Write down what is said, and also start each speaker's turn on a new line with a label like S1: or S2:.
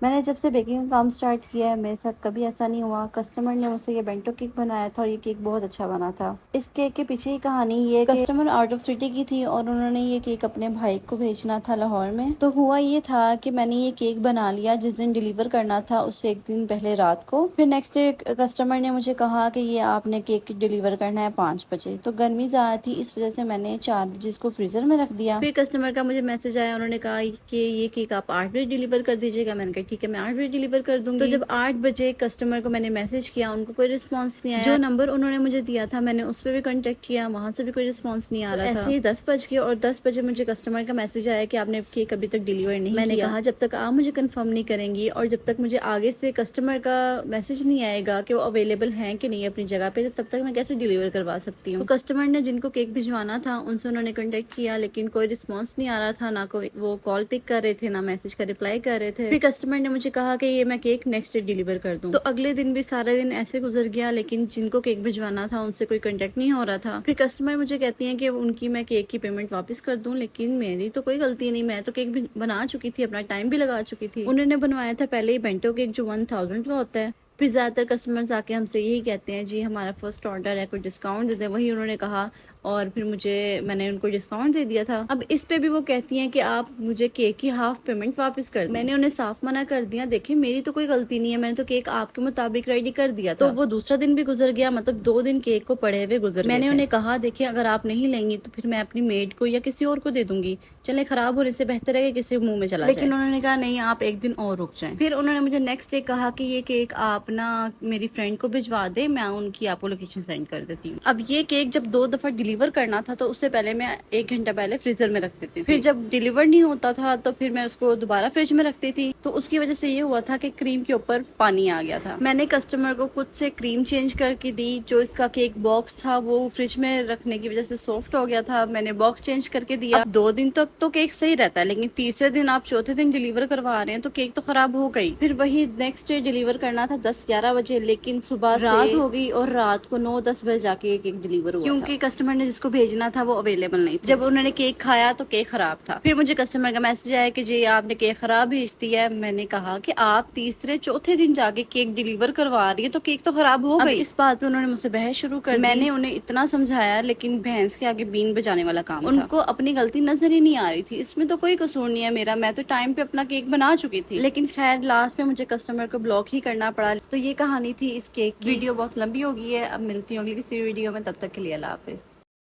S1: मैंने जब से बेकिंग का काम स्टार्ट किया है मेरे साथ कभी ऐसा नहीं हुआ। कस्टमर ने मुझसे ये बेंटो केक बनाया था और ये केक बहुत अच्छा बना था। इस केक के पीछे की कहानी ये कि कस्टमर आउट ऑफ सिटी की थी और उन्होंने ये केक अपने भाई को भेजना था लाहौर में। तो हुआ ये था कि मैंने ये केक बना लिया जिस दिन डिलीवर करना था उससे एक दिन पहले रात को। फिर नेक्स्ट डे कस्टमर ने मुझे कहा कि ये आपने केक डिलीवर करना है 5 बजे। तो गर्मी ज्यादा थी इस वजह से मैंने 4 बजे इसको फ्रीजर में रख दिया। फिर कस्टमर का मुझे मैसेज आया, उन्होंने कहा कि ये केक आप 8 बजे डिलीवर कर दीजिएगा। मैंने कहा ठीक है, मैं 8 बजे डिलीवर कर दूंगी। तो जब 8 बजे कस्टमर को मैंने मैसेज किया, उनको कोई रिस्पॉन्स नहीं आया। जो नंबर उन्होंने मुझे दिया था मैंने उस पर भी कांटेक्ट किया, वहां से भी कोई रिस्पॉन्स नहीं आ रहा था। ऐसे ही 10 बज गए और 10 बजे मुझे कस्टमर का मैसेज आया कि आपने केक अभी तक डिलीवर नहीं मैंने कहा जब तक आप मुझे कंफर्म नहीं करेंगी और जब तक मुझे आगे से कस्टमर का मैसेज नहीं आएगा कि वो अवेलेबल है कि नहीं अपनी जगह पे, तब तक मैं कैसे डिलीवर करवा सकती हूँ। तो कस्टमर ने जिनको केक भिजवाना था उनसे उन्होंने कांटेक्ट किया, लेकिन कोई रिस्पॉन्स नहीं आ रहा था, ना कोई वो कॉल पिक कर रहे थे ना मैसेज का रिप्लाई कर रहे थे। फिर कस्टमर ने मुझे कहा कि ये मैं केक नेक्स्ट डे डिलीवर कर दूं। तो अगले दिन भी सारा दिन ऐसे गुजर गया, लेकिन जिनको केक भिजवाना था उनसे कोई कांटेक्ट नहीं हो रहा था। फिर कस्टमर मुझे कहती हैं कि उनकी मैं केक की पेमेंट वापस कर दूं, लेकिन मेरी तो कोई गलती नहीं, मैं तो केक बना चुकी थी, अपना टाइम भी लगा चुकी थी। उन्होंने बनवाया था पहले ही बेंटो केक जो 1000 का होता है। फिर ज्यादातर कस्टमर्स आके हमसे यही कहते हैं जी हमारा फर्स्ट ऑर्डर है, कोई डिस्काउंट दे दें। वही उन्होंने कहा और फिर मैंने उनको डिस्काउंट दे दिया था। अब इस पे भी वो कहती हैं कि आप मुझे केक की हाफ पेमेंट वापस कर दें। मैंने उन्हें साफ मना कर दिया, देखिए मेरी तो कोई गलती नहीं है, मैंने तो केक आपके मुताबिक रेडी कर दिया था। तो वो दूसरा दिन भी गुजर गया, मतलब 2 दिन केक को पड़े हुए गुजर। मैंने उन्हें कहा देखिए अगर आप नहीं लेंगी तो फिर मैं अपनी मेड को या किसी और को दे दूंगी, चले खराब होने से बेहतर है कि किसी मुंह में चला लेकिन उन्होंने कहा नहीं आप एक दिन और रुक जाएं। फिर उन्होंने मुझे नेक्स्ट डे कहा कि ये केक आप ना मेरी फ्रेंड को भिजवा दे, मैं उनकी आपको लोकेशन सेंड कर देती हूँ। अब ये केक जब 2 दफा डिलीवर करना था तो उससे पहले मैं 1 घंटा पहले फ्रीजर में रख देती थी। फिर जब डिलीवर नहीं होता था तो फिर मैं उसको दोबारा फ्रिज में रखती थी। तो उसकी वजह से ये हुआ था कि क्रीम के ऊपर पानी आ गया था। मैंने कस्टमर को खुद से क्रीम चेंज करके दी। जो इसका केक बॉक्स था वो फ्रिज में रखने की वजह से सॉफ्ट हो गया था, मैंने बॉक्स चेंज करके दिया। 2 दिन तक तो केक सही रहता है, लेकिन तीसरे दिन आप चौथे दिन डिलीवर करवा रहे हैं तो केक तो खराब हो गई। फिर वही नेक्स्ट डे डिलीवर करना था 10-11 बजे, लेकिन सुबह रात हो गई और रात को 9-10 बजे जाके केक डिलीवर हुआ क्योंकि कस्टमर ने जिसको भेजना था वो अवेलेबल नहीं था। जब उन्होंने केक खाया तो केक खराब था। फिर मुझे कस्टमर का मैसेज आया कि जी आपने केक खराब भेज दिया है। मैंने कहा कि आप तीसरे चौथे दिन जाके केक डिलीवर करवा रही है तो केक तो खराब हो गई। इस बात पे उन्होंने मुझसे बहस शुरू कर दी। मैंने उन्हें इतना समझाया लेकिन भैंस के आगे बीन बजाने वाला काम था। उनको अपनी गलती नजर ही नहीं आ रही थी, इसमें तो कोई कसूर नहीं है मेरा, मैं तो टाइम पे अपना केक बना चुकी थी। लेकिन खैर लास्ट में मुझे कस्टमर को ब्लॉक ही करना पड़ा। तो ये कहानी थी इस केक की। वीडियो बहुत लंबी हो गई है, अब मिलती हूँ अगली किसी वीडियो में, तब तक के लिए अल्लाह हाफिज।